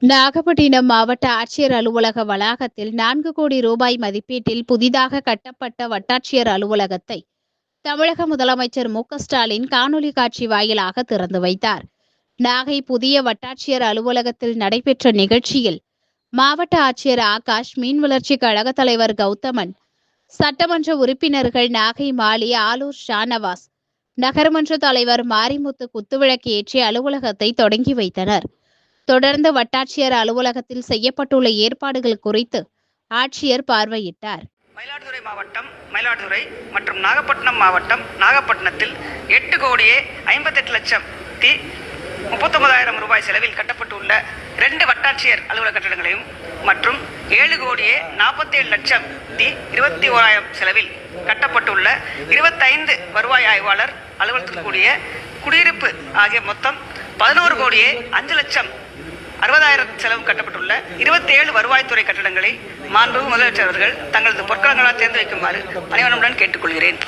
நாகப்பட்டினம் மாவட்ட ஆட்சியர் அலுவலக வளாகத்தில் 4 கோடி ரூபாய் மதிப்பீட்டில் புதிதாக கட்டப்பட்ட வட்டாட்சியர் அலுவலகத்தை தமிழக முதலமைச்சர் மு.க.ஸ்டாலின் காணொலி காட்சி வாயிலாக திறந்து வைத்தார். நாகை புதிய வட்டாட்சியர் அலுவலகத்தில் நடைபெற்ற நிகழ்ச்சியில் மாவட்ட ஆட்சியர் ஆகாஷ், மீன் வளர்ச்சி கழக தலைவர் கௌதமன், சட்டமன்ற உறுப்பினர்கள் நாகை மாலி, ஆலூர் ஷானவாஸ், நகர்மன்ற தலைவர் மாரிமுத்து குத்துவிளக்கு ஏற்றி அலுவலகத்தை தொடங்கி வைத்தனர். தொடர்ந்து வட்டாட்சியர் அலுவலகத்தில் செய்யப்பட்டுள்ள ஏற்பாடுகள் குறித்து ஆட்சியர் பார்வையிட்டார். மயிலாடுதுறை மாவட்டம் மயிலாடுதுறை மற்றும் நாகப்பட்டினம் மாவட்டம் நாகப்பட்டினத்தில் 8 கோடியே 58 லட்சம் 39,000 ரூபாய் செலவில் கட்டப்பட்டுள்ள 2 வட்டாட்சியர் அலுவலக கட்டடங்களையும் மற்றும் 7 கோடியே 47 லட்சம் 21,000 செலவில் கட்டப்பட்டுள்ள 25 வருவாய் ஆய்வாளர் அலுவலகத்திற்குரிய குடியிருப்பு ஆகிய மொத்தம் 11 கோடியே 5 லட்சம் 60,000 செலவு கட்டப்பட்டுள்ள 27 வருவாய்த்துறை கட்டடங்களை மாண்புமிகு முதலமைச்சர் அவர்கள் தங்களது பொற்களங்களால் தேர்ந்து வைக்குமாறு பணிவன்புடன் கேட்டுக்கொள்கிறேன்.